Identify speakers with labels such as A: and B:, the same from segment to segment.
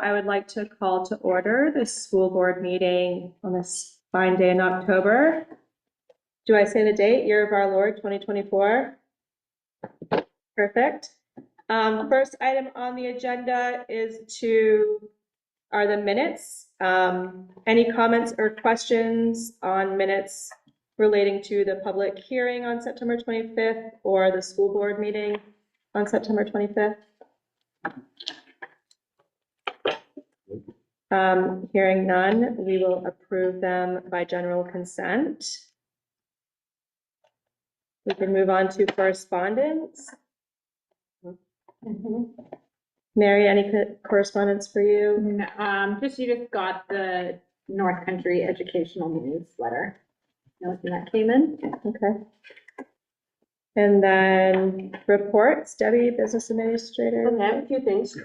A: I would like to call to order this school board meeting on this fine day in October. Do I say the date? Year of our Lord, 2024? Perfect. First item on the agenda are the minutes. Any comments or questions on minutes relating to the public hearing on September 25th or the school board meeting on September 25th? Hearing none, we will approve them by general consent. We can move on to correspondence. Mary, any correspondence for you?
B: You just got the North Country Educational Newsletter. Nothing that came in.
A: Okay. And then reports, Debbie, business administrator.
C: Okay, I have a few things.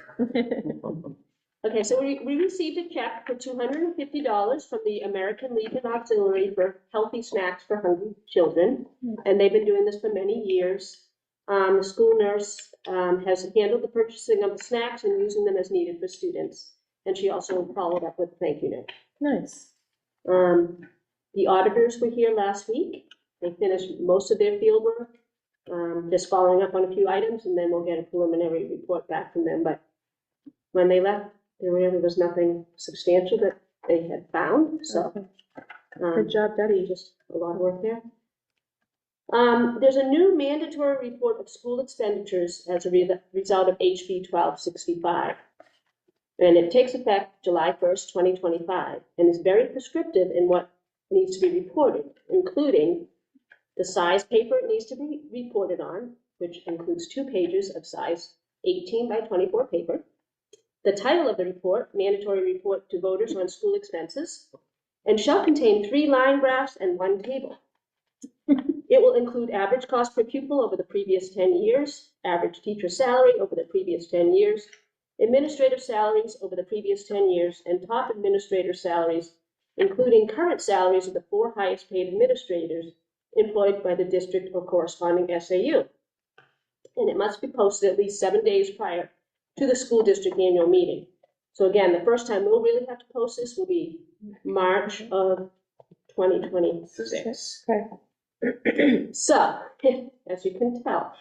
C: Okay, so we received a check for $250 from the American Legion Auxiliary for healthy snacks for hungry children, and they've been doing this for many years. The school nurse has handled the purchasing of the snacks and using them as needed for students, and she also followed up with a thank you note.
A: Nice.
C: The auditors were here last week. They finished most of their field work, just following up on a few items, and then we'll get a preliminary report back from them. But when they left, there really was nothing substantial that they had found. So,
A: good job, Debbie.
C: Just a lot of work there. There's a new mandatory report of school expenditures as a result of HB 1265. And it takes effect July 1st, 2025, and is very prescriptive in what needs to be reported, including the size paper it needs to be reported on, which includes 2 pages of size 18 by 24 paper. The title of the report, Mandatory Report to Voters on School Expenses, and shall contain 3 line graphs and 1 table. It will include average cost per pupil over the previous 10 years, average teacher salary over the previous 10 years, administrative salaries over the previous 10 years, and top administrator salaries, including current salaries of the 4 highest paid administrators employed by the district or corresponding SAU. And it must be posted at least 7 days prior to the school district annual meeting. So again, the first time we'll really have to post this will be March of 2026.
A: Okay.
C: So, as you can tell,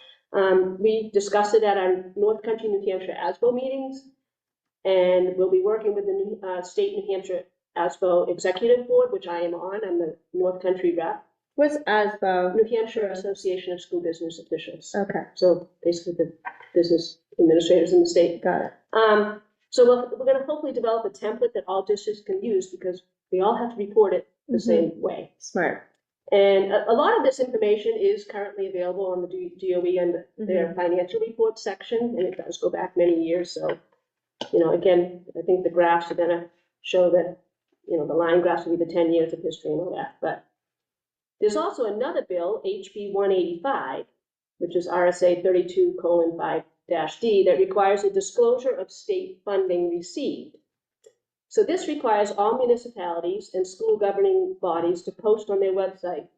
C: we discussed it at our North Country, New Hampshire ASBO meetings, and we'll be working with the state New Hampshire ASBO Executive Board, which I am on. I'm the North Country rep.
A: What's ASBO?
C: New Hampshire Association of School Business Officials.
A: Okay.
C: So basically the business administrators in the state.
A: Got it.
C: So we're going to hopefully develop a template that all districts can use, because we all have to report it the same way.
A: Smart.
C: And a lot of this information is currently available on the DOE and their financial report section, and it does go back many years. So, again, I think the graphs are going to show that, the line graphs will be the 10 years of history and all that. But there's also another bill, HB 185, which is RSA 32:5-D, that requires a disclosure of state funding received. So this requires all municipalities and school governing bodies to post on their website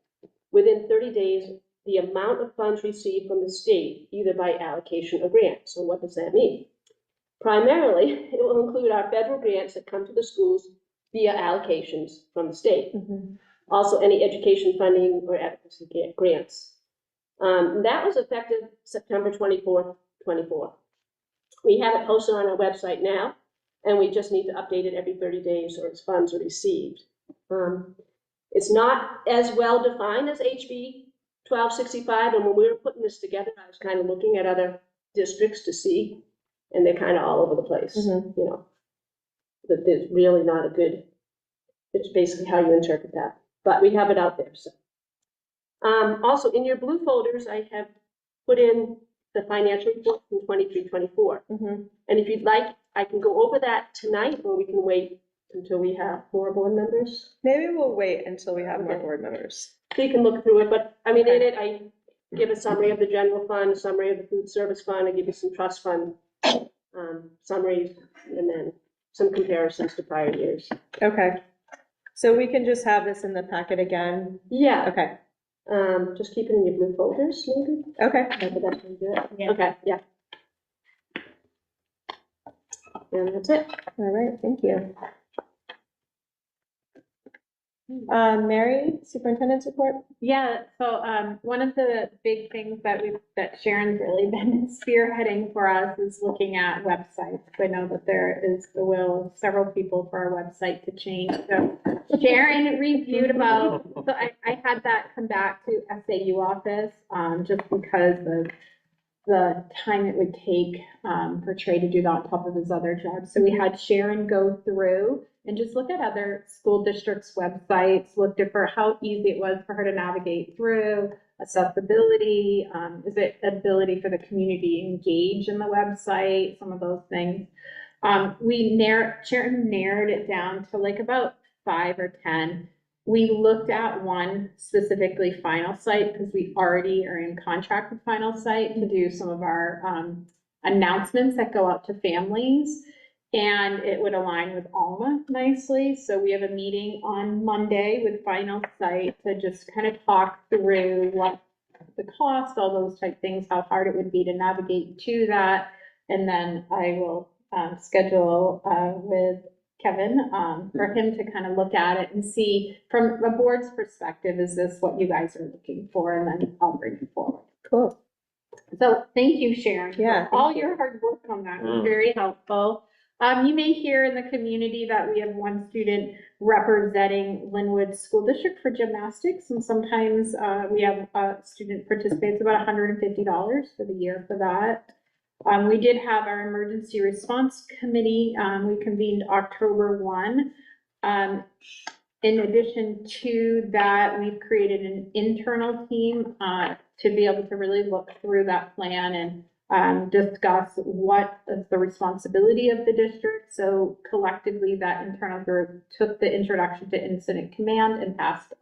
C: within 30 days the amount of funds received from the state, either by allocation or grant. So what does that mean? Primarily, it will include our federal grants that come to the schools via allocations from the state. Also, any education funding or advocacy grants. That was effective September 24th, 24. We have it posted on our website now, and we just need to update it every 30 days or its funds are received. It's not as well defined as HB 1265, and when we were putting this together, I was kind of looking at other districts to see, and they're kind of all over the place, But there's really not a good, it's basically how you interpret that. But we have it out there. So, also in your blue folders, I have put in the financial report from 23-24. And if you'd like, I can go over that tonight, or we can wait until we have more board members.
A: Maybe we'll wait until we have more board members.
C: So you can look through it, but I mean, in it, I give a summary of the general fund, a summary of the food service fund, I give you some trust fund summaries, and then some comparisons to prior years.
A: Okay. So we can just have this in the packet again?
C: Yeah.
A: Okay.
C: Just keep it in your blue folders, maybe?
A: Okay.
C: Okay, yeah. And that's it.
A: All right, thank you. Mary, superintendent's report?
B: Yeah, so, one of the big things that Sharon's really been spearheading for us is looking at websites. I know that there is the will of several people for our website to change, so Sharon reviewed about, so I had that come back to SAU office, just because of the time it would take, for Trey to do that on top of his other jobs. So we had Sharon go through and just look at other school districts' websites, looked at for how easy it was for her to navigate through, accessibility, is it ability for the community to engage in the website, some of those things. Sharon narrowed it down to like about 5 or 10. We looked at one specifically Final Site because we already are in contract with Final Site to do some of our announcements that go out to families. And it would align with Alma nicely. So we have a meeting on Monday with Final Site to just kind of talk through what the cost, all those type things, how hard it would be to navigate to that. And then I will schedule with Kevin, for him to kind of look at it and see from the board's perspective, is this what you guys are looking for? And then I'll bring it forward.
A: Cool.
B: So thank you, Sharon.
A: Yeah,
B: for all your hard work on that. It was very helpful. You may hear in the community that we have one student representing Lin-Wood School District for gymnastics. And sometimes we have a student participates about $150 for the year for that. We did have our emergency response committee. We convened October 1. In addition to that, we've created an internal team to be able to really look through that plan and discuss what is the responsibility of the district. So collectively, that internal group took the introduction to incident command and passed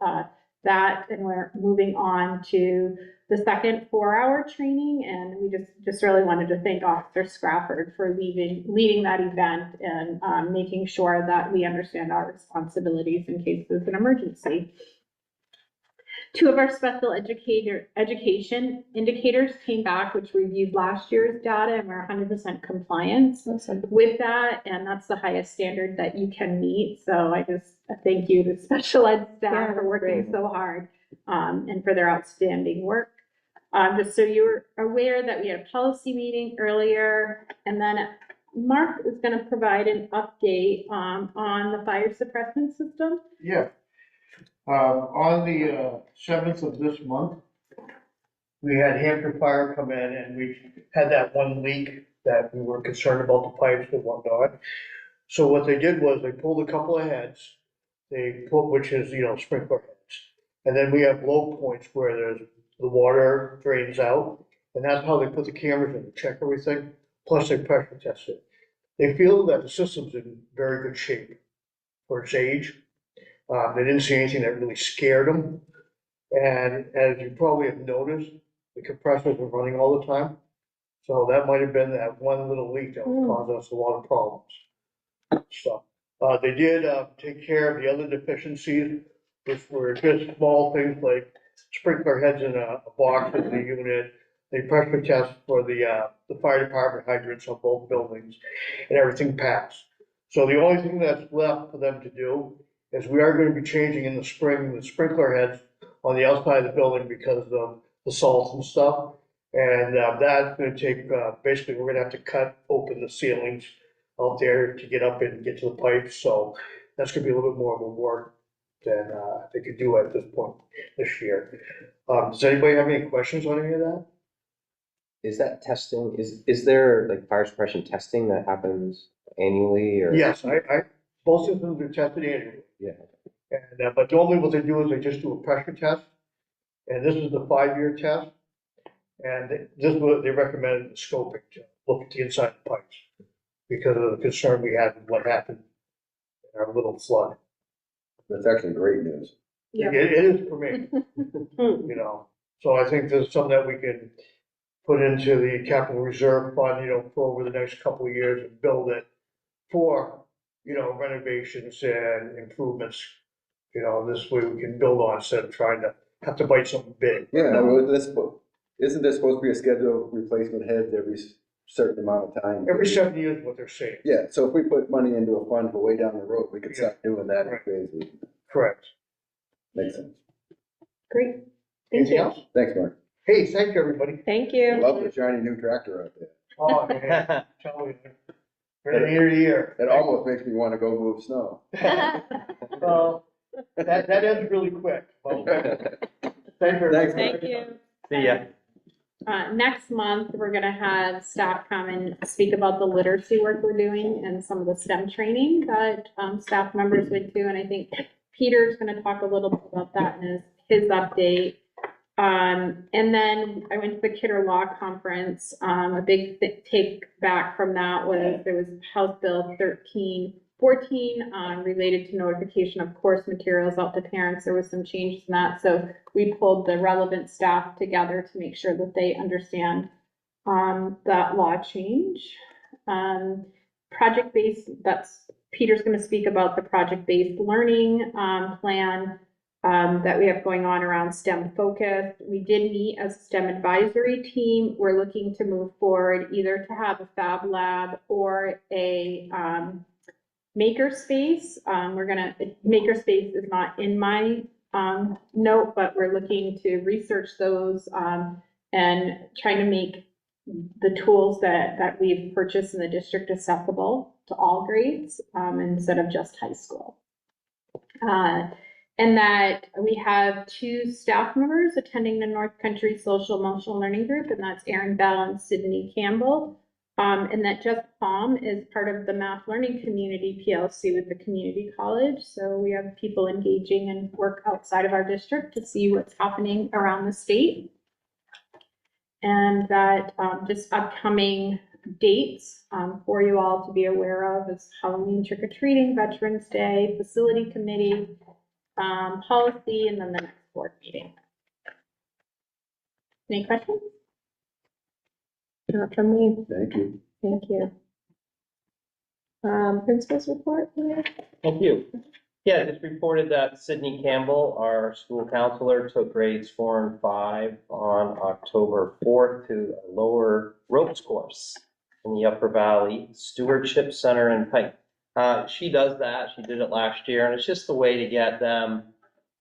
B: that, and we're moving on to the second 4-hour training. And we just really wanted to thank Officer Scrafford for leading that event and making sure that we understand our responsibilities in case there's an emergency. 2 of our special education indicators came back, which reviewed last year's data, and we're 100% compliance with that. And that's the highest standard that you can meet. So I just thank you to special ed staff for working so hard and for their outstanding work. Just so you're aware that we had a policy meeting earlier, and then Mark is going to provide an update on the fire suppressant system.
D: Yeah. On the 7th of this month, we had Hampshire Fire come in and we had that one leak that we were concerned about the pipes and whatnot. So what they did was they pulled a couple of heads, which is, sprinkler heads. And then we have low points where the water drains out, and that's how they put the cameras in to check everything, plus they pressure test it. They feel that the system's in very good shape for its age. They didn't see anything that really scared them. And as you probably have noticed, the compressors are running all the time. So that might have been that one little leak that was causing us a lot of problems. So they did take care of the other deficiencies, which were just small things like sprinkler heads in a box in the unit. They pressure test for the fire department hydrants on both buildings, and everything passed. So the only thing that's left for them to do is we are going to be changing in the spring the sprinkler heads on the outside of the building because of the salt and stuff. And that's going to take, basically, we're going to have to cut open the ceilings out there to get up and get to the pipes. So that's going to be a little bit more of a work than they could do at this point this year. Does anybody have any questions on any of that?
E: Is that testing, is there like fire suppression testing that happens annually or?
D: Yes, both of them are tested annually.
E: Yeah.
D: And, but normally what they do is they just do a pressure test. And this is the 5-year test. And this is what they recommended the scoping to look at the inside of the pipes because of the concern we had with what happened in our little flood.
E: That's actually great news.
C: Yeah.
D: It is for me, So I think there's something that we can put into the capital reserve fund, for over the next couple of years and build it for, renovations and improvements. This way we can build on instead of trying to have to bite something big.
F: Yeah, isn't there supposed to be a schedule of replacement heads every certain amount of time.
D: Every 7 years is what they're saying.
F: Yeah, so if we put money into a fund for way down the road, we could start doing that in
D: Right.
F: phases.
D: Correct.
F: Makes sense.
B: Great. Thank
D: Anything
B: you.
D: else?
F: Thanks, Mark.
D: Hey, thank you, everybody.
A: Thank you.
F: Love the shiny new tractor out there.
D: Oh, man, tell me. Right here to here.
F: It almost makes me want to go move snow.
D: Well, that ends really quick. Well, thank you.
F: Thanks,
A: Thank you.
E: See ya.
B: Next month, we're gonna have staff come and speak about the literacy work we're doing and some of the STEM training that, staff members went to, and I think Peter's gonna talk a little bit about that in his update. And then I went to the Kidder Law Conference. A big take back from that was there was House Bill 1314 related to notification of course materials out to parents. There was some changes in that. So we pulled the relevant staff together to make sure that they understand that law change. Project-based, that's Peter's going to speak about the project-based learning plan that we have going on around STEM focus. We did meet as a STEM advisory team. We're looking to move forward either to have a fab lab or a makerspace. Makerspace is not in my note, but we're looking to research those and trying to make the tools that we've purchased in the district accessible to all grades instead of just high school. And that we have 2 staff members attending the North Country Social Emotional Learning Group, and that's Erin Bell and Sydney Campbell. And that Jeff Palm is part of the Math Learning Community PLC with the community college. So we have people engaging in work outside of our district to see what's happening around the state. And that just upcoming dates for you all to be aware of is Halloween trick-or-treating, Veterans Day, Facility Committee, policy, and then the next board meeting. Any questions?
A: Not from me.
F: Thank you.
A: Thank you. Principal's report, Peter?
G: Thank you. Yeah, just reported that Sydney Campbell, our school counselor, took grades 4 and 5 on October 4th to a lower ropes course in the Upper Valley Stewardship Center in Pike. She does that. She did it last year, and it's just a way to get them,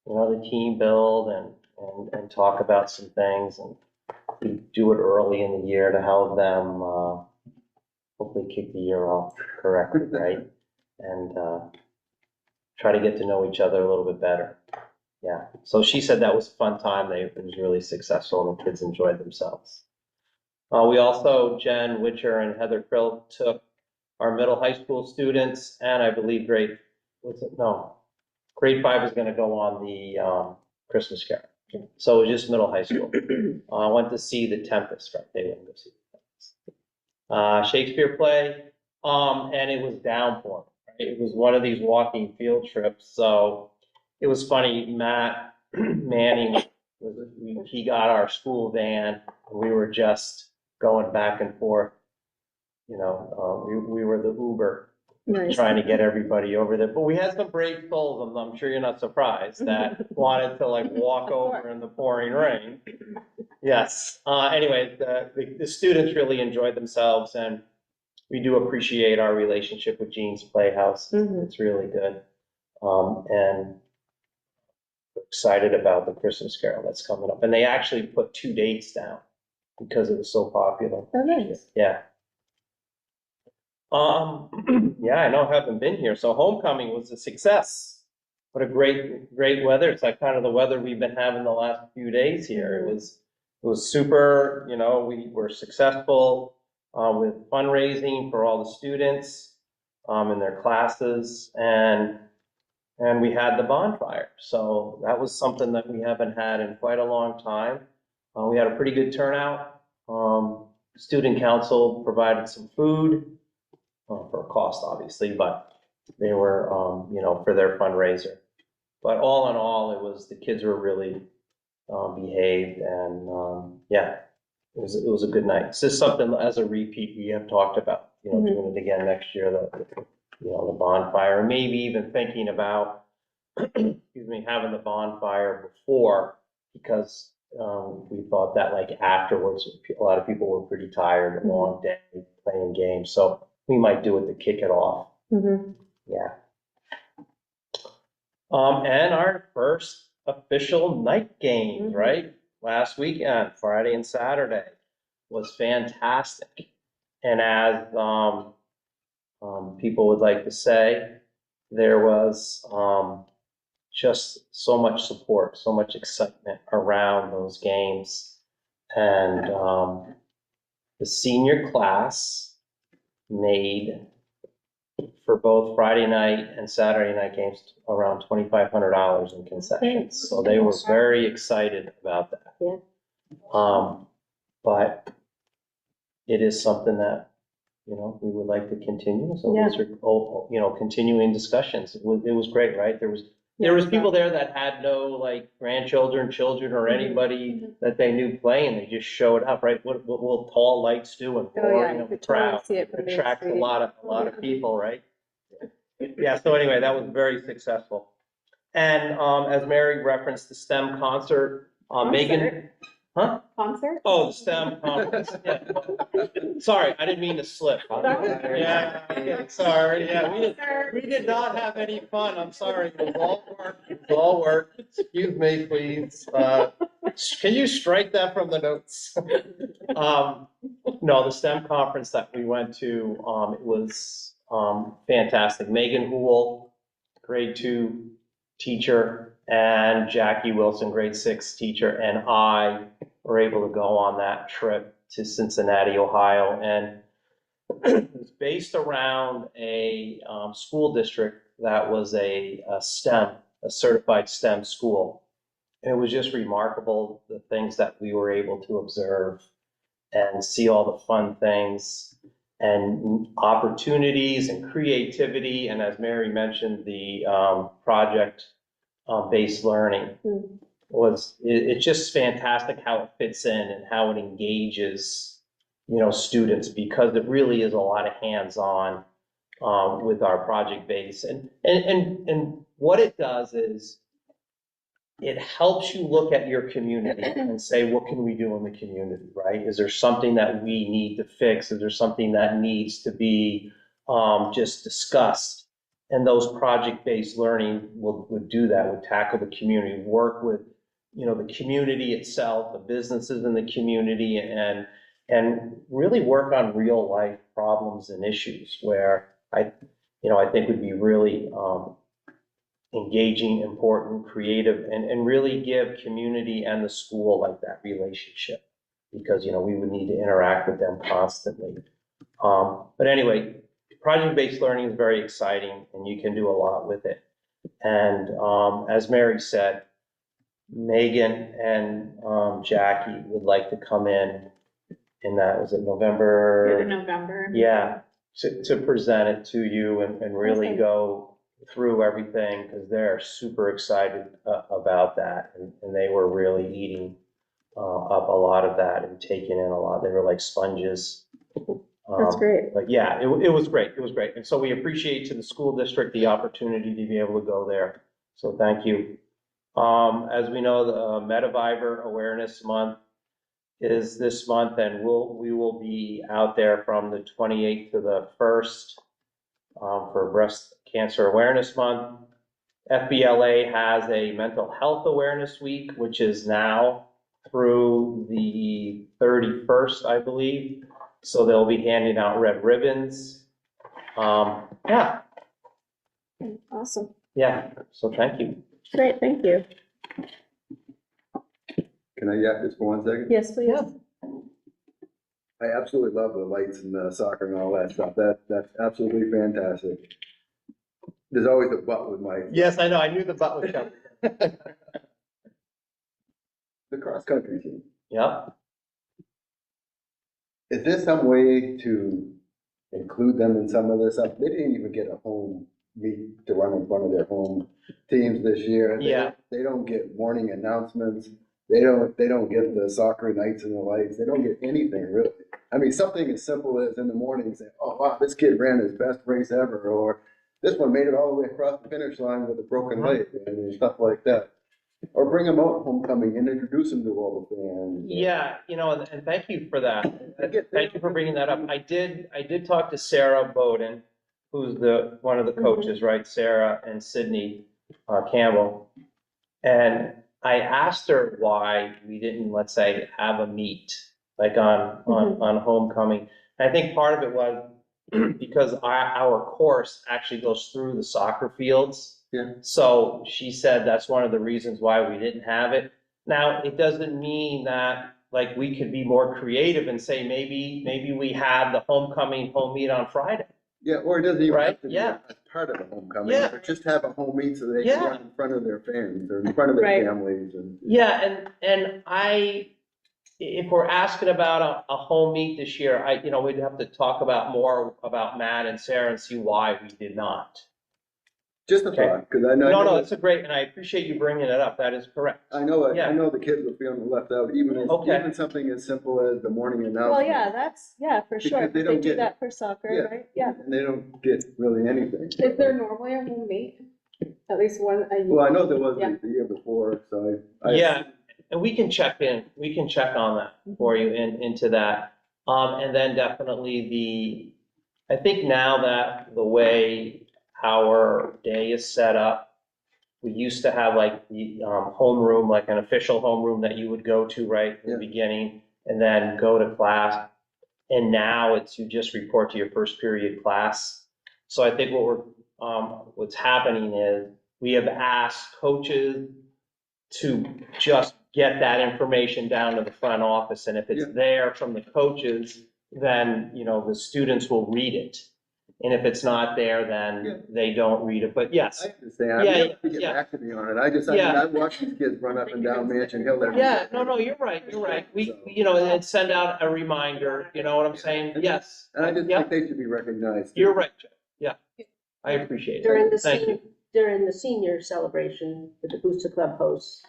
G: the team build and talk about some things, and we do it early in the year to help them hopefully kick the year off correctly, right? And try to get to know each other a little bit better. Yeah. So she said that was a fun time. It was really successful, and the kids enjoyed themselves. We also, Jen Witcher and Heather Krill, took our middle high school students, and I believe grade 5 is going to go on the Christmas Carol. So it was just middle high school. I went to see The Tempest, right? They went to see The Tempest. Shakespeare play, and it was downpouring. Right? It was one of these walking field trips. So it was funny. Matt Manning, he got our school van, and we were just going back and forth. We were the Uber
A: Nice.
G: trying to get everybody over there. But we had some brave souls, and I'm sure you're not surprised, that wanted to walk over in the pouring rain. Yes. Anyway, the students really enjoyed themselves, and we do appreciate our relationship with Jean's Playhouse. It's really good. And we're excited about the Christmas Carol that's coming up. And they actually put 2 dates down because it was so popular.
A: Oh, nice.
G: Yeah. Yeah, I know I haven't been here. So homecoming was a success. What a great weather. It's like kind of the weather we've been having the last few days here. It was super, we were successful with fundraising for all the students in their classes, and we had the bonfire. So that was something that we haven't had in quite a long time. We had a pretty good turnout. Student council provided some food. For a cost, obviously, but they were, for their fundraiser. But all in all, the kids were really behaved, and it was a good night. It's just something as a repeat we have talked about, doing it again next year, the bonfire, and maybe even thinking about, having the bonfire before, because we thought that like afterwards, a lot of people were pretty tired, a long day playing games, so we might do it to kick it off,
A: Mhm.
G: yeah. And our first official night games, right? Last weekend, Friday and Saturday, was fantastic. And as, people would like to say, there was, just so much support, so much excitement around those games. And, the senior class made, for both Friday night and Saturday night games, around $2,500 in concessions. So they were very excited about that.
C: Yeah.
G: But it is something that, we would like to continue. So those are, continuing discussions. It was great, right? There was people there that had no like grandchildren, children, or anybody that they knew playing. They just showed up, right? What will tall lights do in roaring of the crowd? Attracts a lot of people, right? Yeah, so anyway, that was very successful. And, as Mary referenced, the STEM concert, Megan, huh?
B: Concert?
G: Oh, the STEM conference, yeah. Sorry, I didn't mean to slip. Yeah, okay, sorry, yeah, we did not have any fun, I'm sorry, it was all work, excuse me, please. Can you strike that from the notes? No, the STEM conference that we went to, it was, fantastic. Megan Hool, grade 2 teacher, and Jackie Wilson, grade 6 teacher, and I were able to go on that trip to Cincinnati, Ohio, and it was based around a school district that was a certified STEM school. And it was just remarkable, the things that we were able to observe and see all the fun things and opportunities and creativity. And as Mary mentioned, the project-based learning it's just fantastic how it fits in and how it engages, students, because it really is a lot of hands-on with our project base. And what it does is it helps you look at your community and say, what can we do in the community, right? Is there something that we need to fix? Is there something that needs to be just discussed? And those project-based learning would do that, would tackle the community, work with, the community itself, the businesses in the community, and really work on real life problems and issues where I think would be really engaging, important, creative, and really give community and the school like that relationship, because, we would need to interact with them constantly. But anyway, project-based learning is very exciting, and you can do a lot with it. And as Mary said, Megan and Jackie would like to come in that, was it November?
B: November.
G: Yeah, to present it to you and really go through everything, because they're super excited about that, and they were really eating up a lot of that and taking in a lot. They were like sponges.
A: That's great.
G: But yeah, it was great. It was great. And so we appreciate to the school district the opportunity to be able to go there. So thank you. As we know, the Metaviber Awareness Month is this month, and we will be out there from the 28th to the 1st for Breast Cancer Awareness Month. FBLA has a Mental Health Awareness Week, which is now through the 31st, I believe. So they'll be handing out red ribbons. Yeah,
A: Awesome.
G: yeah, so thank you.
A: Great, thank you.
F: Can I yap just for 1 second?
A: Yes, please.
F: I absolutely love the lights and the soccer and all that stuff. That's absolutely fantastic. There's always a but with my,
G: Yes, I know, I knew the butt was coming.
F: the cross-country team.
G: Yeah.
F: Is there some way to include them in some of this stuff? They didn't even get a home meet to run in front of their home teams this year.
G: Yeah.
F: They don't get morning announcements. They don't get the soccer nights and the lights. They don't get anything really. I mean, something as simple as in the morning saying, oh wow, this kid ran his best race ever, or this one made it all the way across the finish line with a broken leg and stuff like that. Or bring them out homecoming and introduce them to all the fans.
G: Yeah, and thank you for that.
F: I get-
G: Thank you for bringing that up. I did talk to Sarah Bowden, who's one of the coaches, right? Sarah and Sydney Campbell. And I asked her why we didn't, let's say, have a meet, like on homecoming. And I think part of it was because our course actually goes through the soccer fields.
F: Yeah.
G: So she said that's one of the reasons why we didn't have it. Now, it doesn't mean that, like, we could be more creative and say, maybe we have the homecoming home meet on Friday.
F: Yeah, or it doesn't even
G: Right,
F: have to be
G: yeah.
F: as part of a homecoming,
G: Yeah.
F: but just have a home meet so they
G: Yeah.
F: can run in front of their fans or in front of their
A: Right.
F: families and.
G: Yeah, and if we're asking about a home meet this year, we'd have to talk more about Matt and Sarah and see why we did not.
F: Just a
G: Okay.
F: thought, because I know.
G: No, it's and I appreciate you bringing it up, that is correct.
F: I know,
G: Yeah.
F: I know the kids will feel left out, even something as simple as the morning announcement.
A: Well, yeah, for sure.
F: Because they
A: They
F: don't
A: do
F: get-
A: that for soccer,
F: Yeah.
A: right? Yeah.
F: And they don't get really anything.
B: Is there normally a home meet? At least one a year?
F: Well, I know there was
B: Yeah.
F: the year before, so I.
G: Yeah, and we can check on that for you into that. And then definitely I think now that the way our day is set up, we used to have like the homeroom, like an official homeroom that you would go to right in the beginning and then go to class. And now you just report to your first period class. So I think what's happening is we have asked coaches to just get that information down to the front office, and if it's there from the coaches, then, the students will read it. And if it's not there, then they don't read it, but yes.
F: I understand, I mean, you get back to me on it, I watch these kids run up and down Mansion Hill every day.
G: Yeah, no, you're right. We, and send out a reminder, you know what I'm saying? Yes.
F: And I just
G: Yeah.
F: think they should be recognized.
G: You're right, Jeff. Yeah, I appreciate
C: During
G: it.
C: the
G: Thank you.
C: during the senior celebration that the Booster Club hosts,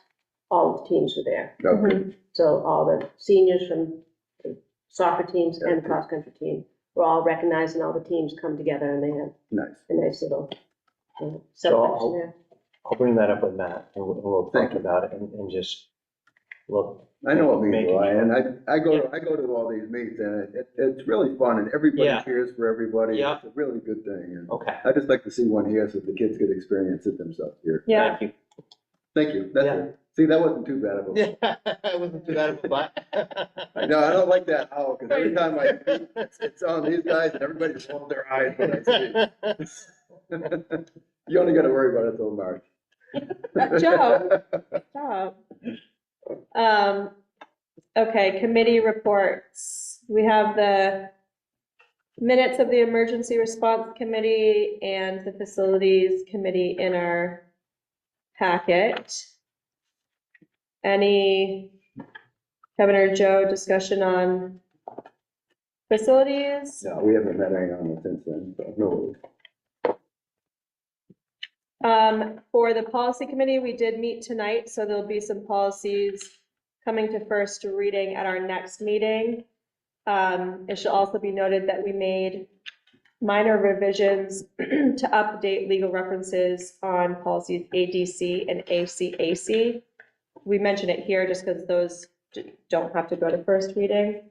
C: all the teams were there.
F: Okay.
C: So all the seniors from the soccer teams and the cross-country team were all recognized, and all the teams come together, and they had
F: Nice.
C: a nice little
G: So
C: celebration there.
G: I'll bring that up with Matt, and we'll
F: Thank
G: talk about it and just look.
F: I know what means,
G: making
F: Ryan,
G: sure.
F: I go to all these meets, and it's really fun, and everybody
G: Yeah.
F: cheers for everybody.
G: Yeah.
F: It's a really good thing, and
G: Okay,
F: I just like to see one here so the kids could experience it themselves here.
A: Yeah.
G: thank you.
F: Thank you, that's
G: Yeah.
F: it. See, that wasn't too bad of a.
G: Yeah, I wasn't too bad of a butt.
F: No, I don't like that howl, because every time it's on these guys, and everybody rolls their eyes when I speak. You only gotta worry about it till March.
A: Joe. Okay, committee reports. We have the minutes of the Emergency Response Committee and the Facilities Committee in our packet. Any, Kevin or Joe, discussion on facilities?
F: No, we haven't met anyone since then, so no.
A: For the policy committee, we did meet tonight, so there'll be some policies coming to first reading at our next meeting. It should also be noted that we made minor revisions to update legal references on policies ADC and ACAC. We mention it here just because those don't have to go to first reading.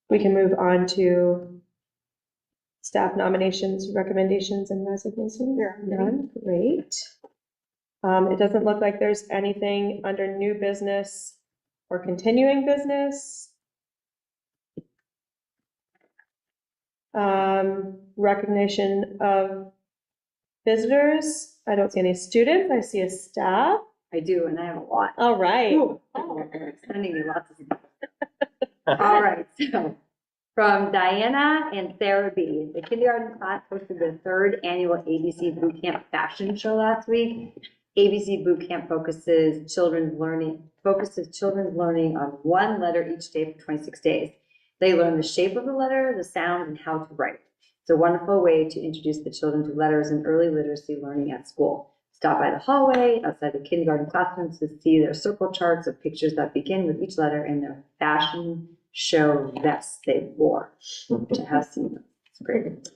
A: We can move on to staff nominations, recommendations, and resignations. None, great. It doesn't look like there's anything under new business or continuing business. Recognition of visitors. I don't see any students. I see a staff.
H: I do, and I have a lot.
A: All right.
H: They're sending me lots of stuff. All right, so from Diana and Sarah B. The kindergarten class hosted the third annual ABC Boot Camp fashion show last week. ABC Boot Camp focuses children's learning on one letter each day for 26 days. They learn the shape of the letter, the sound, and how to write. It's a wonderful way to introduce the children to letters and early literacy learning at school. Stop by the hallway outside the kindergarten classrooms to see their circle charts of pictures that begin with each letter and their fashion show vests they wore, which I have seen. It's great.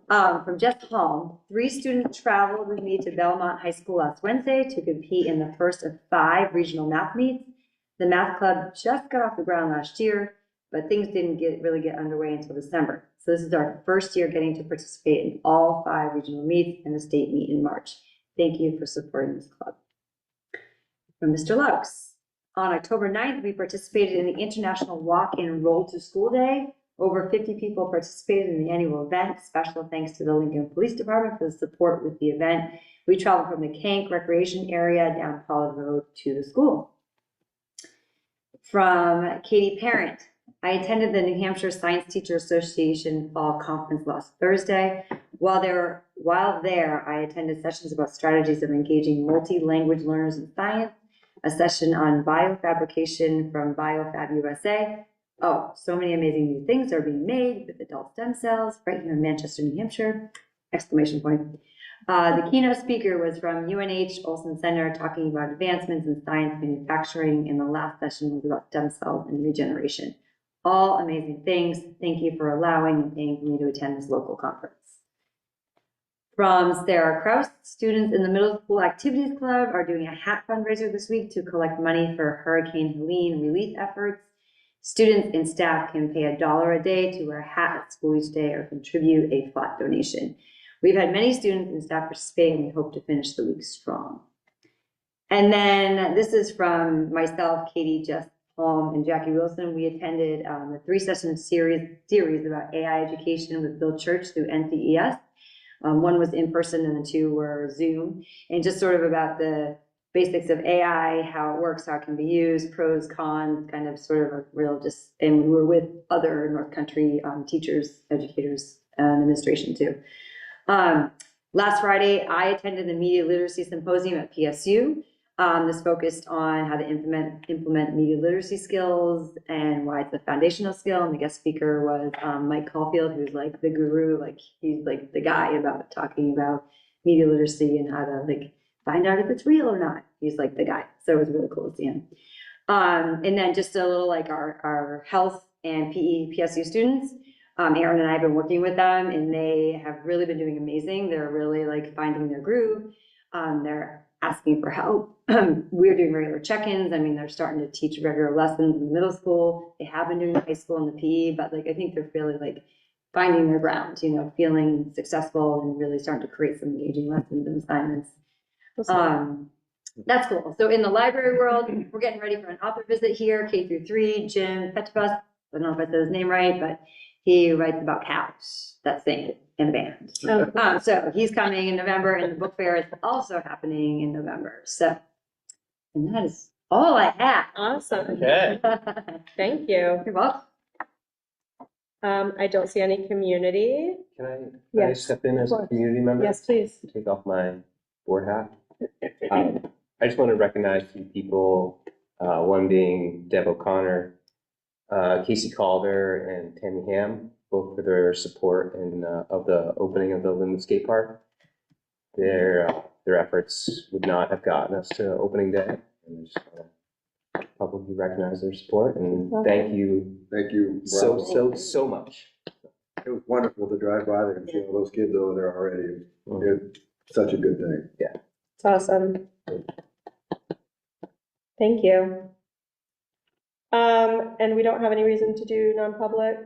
H: From Jeff Hall, 3 students traveled with me to Belmont High School last Wednesday to compete in the first of 5 regional math meets. The math club just got off the ground last year, but things didn't really get underway until December. So this is our first year getting to participate in all 5 regional meets and the state meet in March. Thank you for supporting this club. From Mr. Laux, on October 9th, we participated in the International Walk-in Roll to School Day. Over 50 people participated in the annual event. Special thanks to the Lincoln Police Department for the support with the event. We traveled from the Kank Recreation Area down Pollard Road to the school. From Katie Parent, I attended the New Hampshire Science Teacher Association Fall Conference last Thursday. While there, I attended sessions about strategies of engaging multi-language learners in science, a session on biofabrication from BioFab USA. Oh, so many amazing new things are being made with adult stem cells right here in Manchester, New Hampshire, exclamation point. The keynote speaker was from UNH Olson Center talking about advancements in science manufacturing, and the last session was about stem cells and regeneration. All amazing things. Thank you for allowing and paying for me to attend this local conference. From Sarah Kraus, students in the Middle School Activities Club are doing a hat fundraiser this week to collect money for Hurricane Helene relief efforts. Students and staff can pay $1 a day to wear a hat at school each day or contribute a flat donation. We've had many students and staff participate, and we hope to finish the week strong. And then this is from myself, Katie, Jess Palm, and Jackie Wilson. We attended a 3-session series about AI education with Bill Church through NCES. One was in person and the 2 were Zoom, and just sort of about the basics of AI, how it works, how it can be used, pros, cons, kind of sort of a real just, and we were with other North Country teachers, educators, and administration too. Last Friday, I attended the Media Literacy Symposium at PSU. This focused on how to implement media literacy skills and why it's a foundational skill. And the guest speaker was Mike Caulfield, who's like the guru, like he's like the guy about talking about media literacy and how to like find out if it's real or not. He's like the guy. So it was really cool to see him. And then just a little like our health and PE PSU students. Aaron and I have been working with them, and they have really been doing amazing. They're really like finding their groove. They're asking for help. We're doing regular check-ins. I mean, they're starting to teach regular lessons in the middle school. They have been doing the high school and the PE, but like I think they're really like finding their ground, you know, feeling successful and really starting to create some engaging lessons and assignments. That's cool. So in the library world, we're getting ready for an author visit here, K through 3. Jim Petrobus, I don't know if I said his name right, but he writes about cows that sing in a band.
A: Oh.
H: So he's coming in November, and the book fair is also happening in November. So, and that is all I have.
A: Awesome.
G: Okay.
A: Thank you.
H: You're welcome.
A: I don't see any community.
E: Can I
A: Yes,
E: step in as
A: of
E: a
A: course.
E: community member?
A: Yes, please.
E: Take off my board hat. I just want to recognize 2 people, one being Deb O'Connor, Casey Calder, and Tammy Ham, both for their support of the opening of the Lin-Wood Skate Park. Their efforts would not have gotten us to opening day, and I just want to publicly recognize their support and thank you
F: Thank you.
E: so much.
F: It was wonderful to drive by there and see all those kids over there already. It's such a good thing.
A: It's awesome. Thank you. And we don't have any reason to do non-public,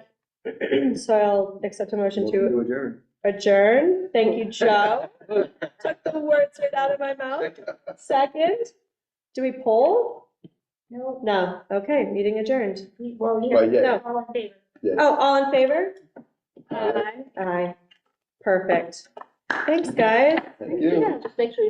A: so I'll accept a motion
F: Motion
A: to
F: to adjourn.
A: adjourn. Thank you, Joe. Took the words right out of my mouth. Second, do we poll?
B: No.
A: No. Okay, meeting adjourned.
B: Well,
F: But yeah.
A: No.
B: all in favor.
F: Yes.
A: Oh, all in favor?
B: Aye.
A: Aye. Perfect. Thanks, guys.
F: Thank you.
C: Yeah, just make sure you